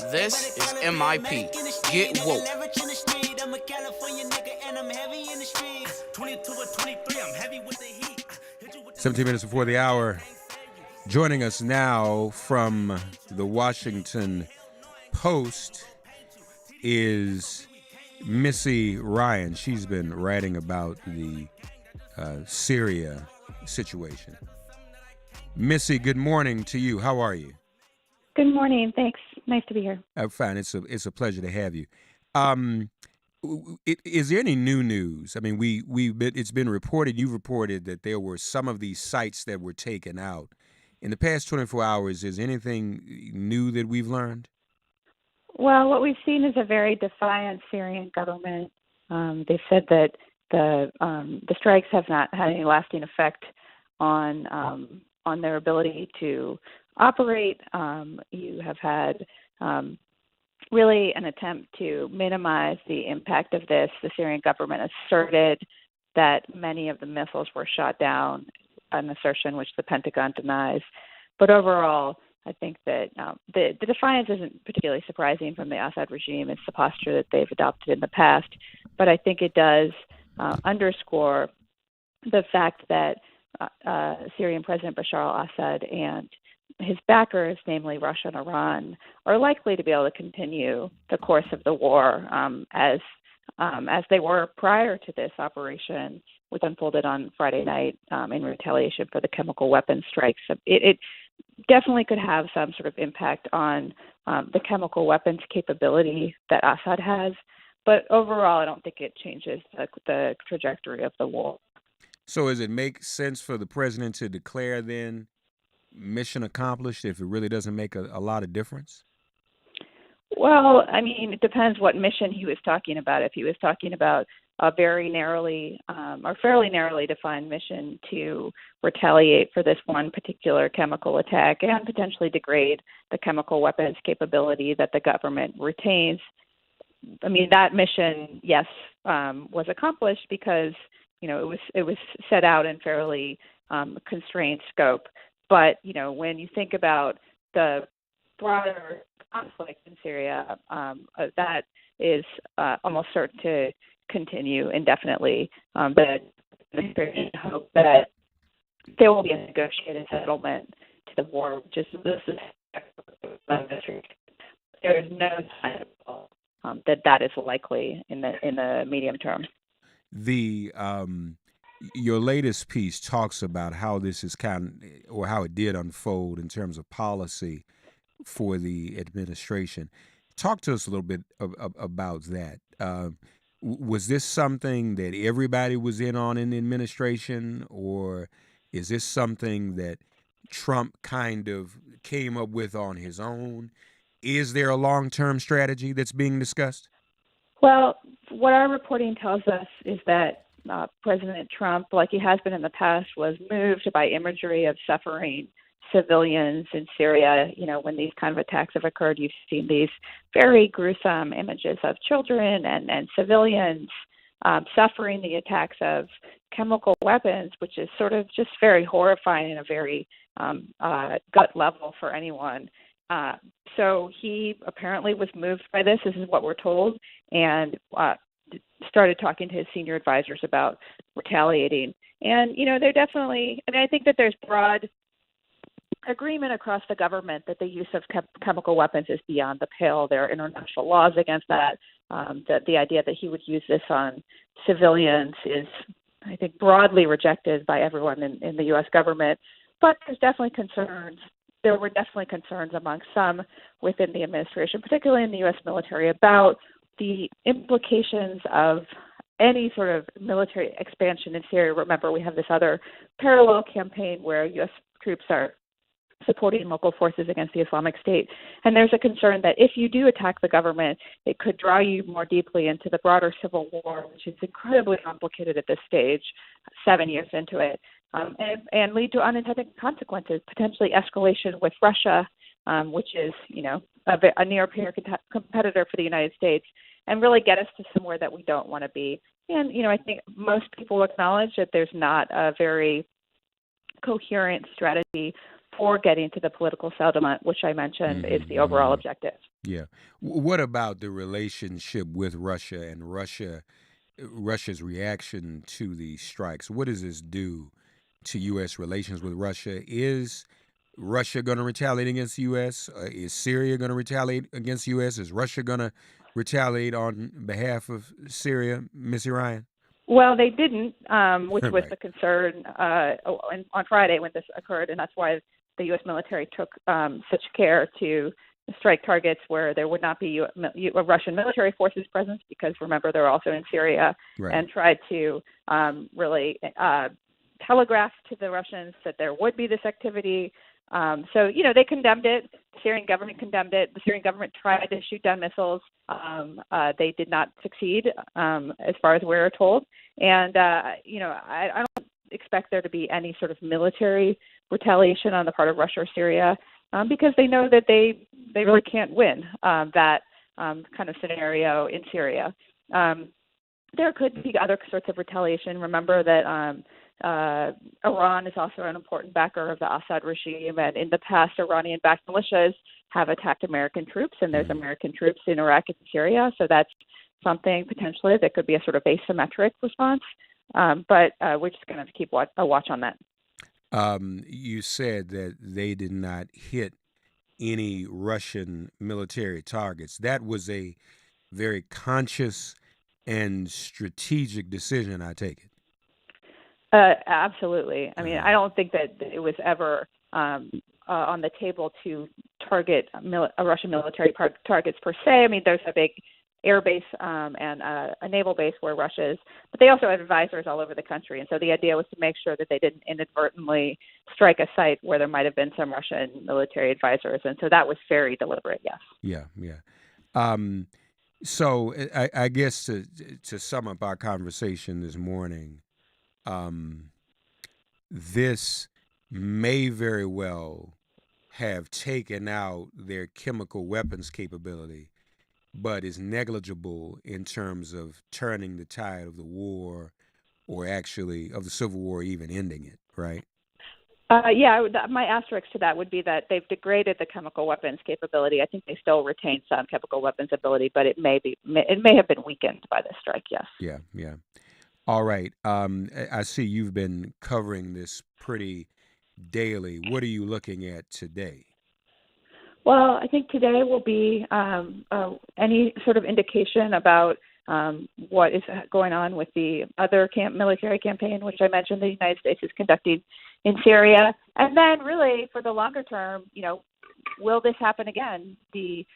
This is MIP. Get woke. 17 minutes before the hour. Joining us now from the Washington Post is Missy Ryan. She's been writing about the Syria situation. Missy, good morning to you. How are you? Good morning. Thanks. Nice to be here. I'm fine. It's a pleasure to have you. Is there any new news? I mean, it's been reported. You've reported that there were some of these sites that were taken out in the past 24 hours. Is anything new that we've learned? Well, what we've seen is a very defiant Syrian government. They've said that the strikes have not had any lasting effect on their ability to operate. You have had really an attempt to minimize the impact of this. The Syrian government asserted that many of the missiles were shot down, an assertion which the Pentagon denies. But overall, I think that the defiance isn't particularly surprising from the Assad regime. It's the posture that they've adopted in the past. But I think it does underscore the fact that Syrian President Bashar al-Assad and his backers, namely Russia and Iran, are likely to be able to continue the course of the war as they were prior to this operation, which unfolded on Friday night in retaliation for the chemical weapons strikes. It definitely could have some sort of impact on the chemical weapons capability that Assad has, but overall, I don't think it changes the trajectory of the war. So does it make sense for the president to declare then mission accomplished if it really doesn't make a lot of difference? Well, I mean, it depends what mission he was talking about. If he was talking about a very narrowly or fairly narrowly defined mission to retaliate for this one particular chemical attack and potentially degrade the chemical weapons capability that the government retains, I mean, that mission, yes, was accomplished because, you know, it was set out in fairly constrained scope. But, you know, when you think about the broader conflict in Syria, that is almost certain to continue indefinitely. The administration hope that there will be a negotiated settlement to the war. Just this is there is no sign that is likely in the medium term. Your latest piece talks about how this is or how it did unfold in terms of policy for the administration. Talk to us a little bit about that. Was this something that everybody was in on in the administration, or is this something that Trump kind of came up with on his own? Is there a long-term strategy that's being discussed? Well, what our reporting tells us is that President Trump, like he has been in the past, was moved by imagery of suffering civilians in Syria. You know, when these kind of attacks have occurred, you've seen these very gruesome images of children and civilians suffering the attacks of chemical weapons, which is sort of just very horrifying and a very gut level for anyone. So he apparently was moved by this. This is what we're told, and started talking to his senior advisors about retaliating. And, you know, they're definitely, I mean, I think that there's broad agreement across the government that the use of chemical weapons is beyond the pale. There are international laws against that. That the idea that he would use this on civilians is, I think, broadly rejected by everyone in the U.S. government. But there's definitely concerns. There were definitely concerns among some within the administration, particularly in the U.S. military, about the implications of any sort of military expansion in Syria. Remember, we have this other parallel campaign where U.S. troops are supporting local forces against the Islamic State. And there's a concern that if you do attack the government, it could draw you more deeply into the broader civil war, which is incredibly complicated at this stage, 7 years into it, and lead to unintended consequences, potentially escalation with Russia, which is, you know, a near-peer competitor for the United States, and really get us to somewhere that we don't want to be. And, you know, I think most people acknowledge that there's not a very coherent strategy for getting to the political settlement, which I mentioned is the overall objective. Yeah. What about the relationship with Russia and Russia's reaction to these strikes? What does this do to U.S. relations with Russia? Is Russia going to retaliate against the U.S.? Is Syria going to retaliate against the U.S.? Is Russia going to retaliate on behalf of Syria, Missy Ryan? Well, they didn't, which was Right. the concern on Friday when this occurred, and that's why the U.S. military took such care to strike targets where there would not be Russian military forces presence, because remember they're also in Syria, Right. and tried to really telegraph to the Russians that there would be this activity. So, they condemned it. The Syrian government condemned it. The Syrian government tried to shoot down missiles. They did not succeed, as far as we're told. And, I don't expect there to be any sort of military retaliation on the part of Russia or Syria, because they know that they really can't win that kind of scenario in Syria. There could be other sorts of retaliation. Remember that Iran is also an important backer of the Assad regime, and in the past, Iranian-backed militias have attacked American troops, and there's Mhm. American troops in Iraq and Syria, so that's something potentially that could be a sort of asymmetric response. But we're just going to keep a watch on that. You said that they did not hit any Russian military targets. That was a very conscious and strategic decision, I take it. Absolutely. I mean, Uh, I don't think that it was ever on the table to target Russian military targets per se. I mean, there's a big air base and a naval base where Russia is, but they also have advisors all over the country. And so the idea was to make sure that they didn't inadvertently strike a site where there might have been some Russian military advisors. And so that was very deliberate, yes. yeah, yeah. Um, so I guess to sum up our conversation this morning, um, this may very well have taken out their chemical weapons capability, but is negligible in terms of turning the tide of the war, or actually of the Civil War, even ending it, right? Yeah, my asterisk to that would be that they've degraded the chemical weapons capability. I think they still retain some chemical weapons ability, but it may have been weakened by this strike. Yes. Yeah, yeah. All right. I see you've been covering this pretty daily. What are you looking at today? Well, I think today will be any sort of indication about what is going on with the other military campaign, which I mentioned the United States is conducting in Syria. And then really for the longer term, will this happen again? The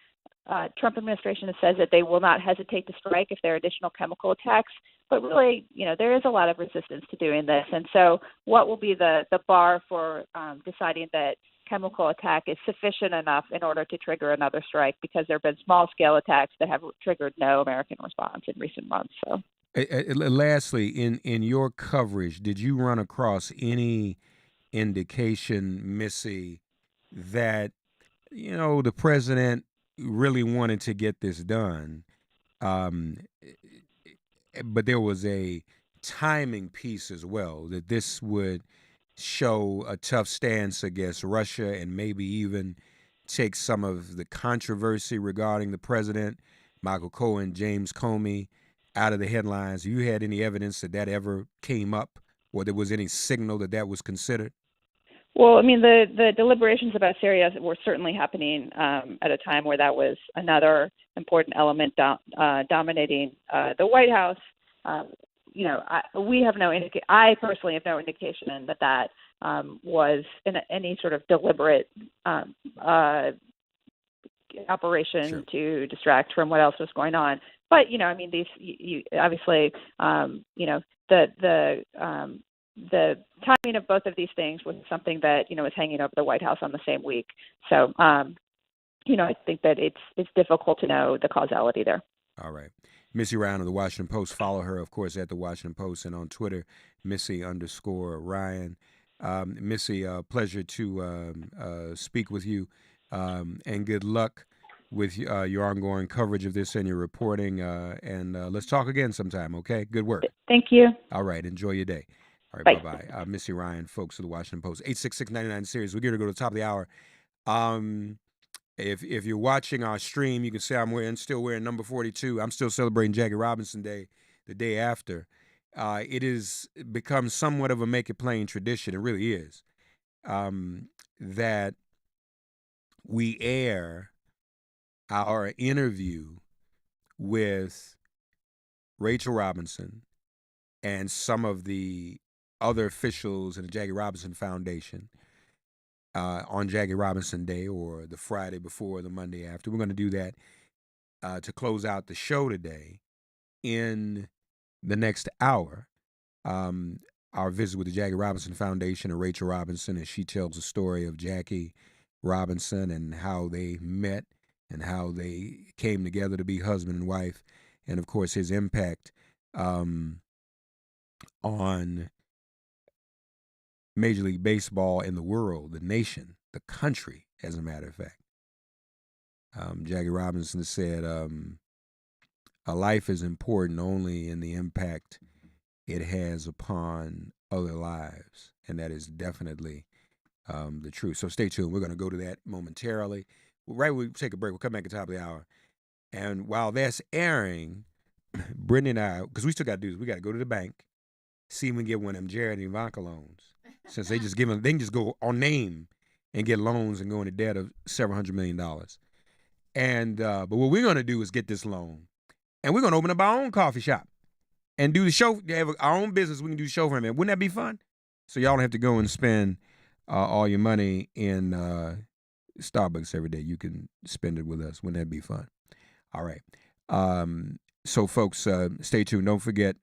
Trump administration has said that they will not hesitate to strike if there are additional chemical attacks. But really, there is a lot of resistance to doing this. And so what will be the bar for deciding that chemical attack is sufficient enough in order to trigger another strike, because there have been small-scale attacks that have triggered no American response in recent months. So, Lastly, in your coverage, did you run across any indication, Missy, that the president really wanted to get this done, um, but there was a timing piece as well, that this would show a tough stance against Russia and maybe even take some of the controversy regarding the president, Michael Cohen, James Comey, out of the headlines? You had any evidence that that ever came up, or there was any signal that that was considered? well, I mean, the deliberations about Syria were certainly happening at a time where that was another important element dominating the White House. Um, we have no I personally have no indication that was in any sort of deliberate operation Sure. to distract from what else was going on. But I mean, these obviously, the timing of both of these things was something that was hanging over the White House on the same week. So, I think that it's difficult to know the causality there. All right. Missy Ryan of the Washington Post. Follow her, of course, at the Washington Post, and on Twitter, Missy_Ryan. Missy, pleasure to speak with you, and good luck with your ongoing coverage of this and your reporting. And let's talk again sometime, okay? Good work. Thank you. All right. Enjoy your day. All right. Bye. Bye-bye. Missy Ryan, folks of the Washington Post. 866-99 series. We're going to go to the top of the hour. Um, If you're watching our stream, you can see I'm still wearing number 42. I'm still celebrating Jackie Robinson Day the day after. It has become somewhat of a make it plain tradition. It really is. That we air our interview with Rachel Robinson and some of the other officials in the Jackie Robinson Foundation on Jackie Robinson Day, or the Friday before, the Monday after. We're going to do that to close out the show today. In the next hour, our visit with the Jackie Robinson Foundation and Rachel Robinson, as she tells the story of Jackie Robinson and how they met and how they came together to be husband and wife, and of course his impact on Major League Baseball in the world, the nation, the country, as a matter of fact. Jackie Robinson said, a life is important only in the impact it has upon other lives. And that is definitely the truth. So stay tuned. We're going to go to that momentarily. Right when we take a break, we'll come back at the top of the hour. And while that's airing, Brittany and I, because we still got to do this, we got to go to the bank, see if we can get one of them Jared and Ivanka loans. Since they can just go on name and get loans and go into debt of several $100 million. And but what we're going to do is get this loan, and we're going to open up our own coffee shop and do the show. Have our own business. We can do the show for them. Wouldn't that be fun? So y'all don't have to go and spend all your money in Starbucks every day. You can spend it with us. Wouldn't that be fun? All right. So folks, stay tuned. Don't forget.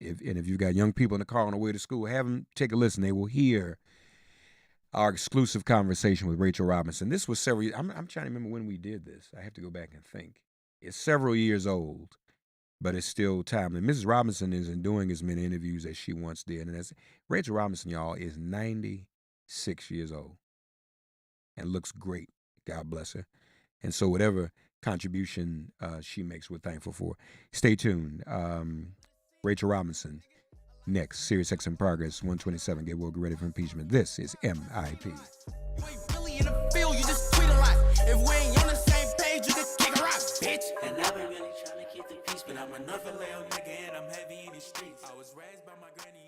If you've got young people in the car on the way to school, have them take a listen. They will hear our exclusive conversation with Rachel Robinson. This was several years. I'm trying to remember when we did this. I have to go back and think. It's several years old, but it's still timely. Mrs. Robinson isn't doing as many interviews as she once did. And Rachel Robinson, y'all, is 96 years old and looks great. God bless her. And so whatever contribution she makes, we're thankful for. Stay tuned. Rachel Robinson, next. Sirius XM Progress 127. Get ready for impeachment. This is MIP. You ain't really in the field, you just tweet a lot. If we ain't on the same page, you just kick a rock, bitch. And I've been really trying to keep the peace, but I'm another little nigga and I'm heavy in the streets. I was raised by my granny.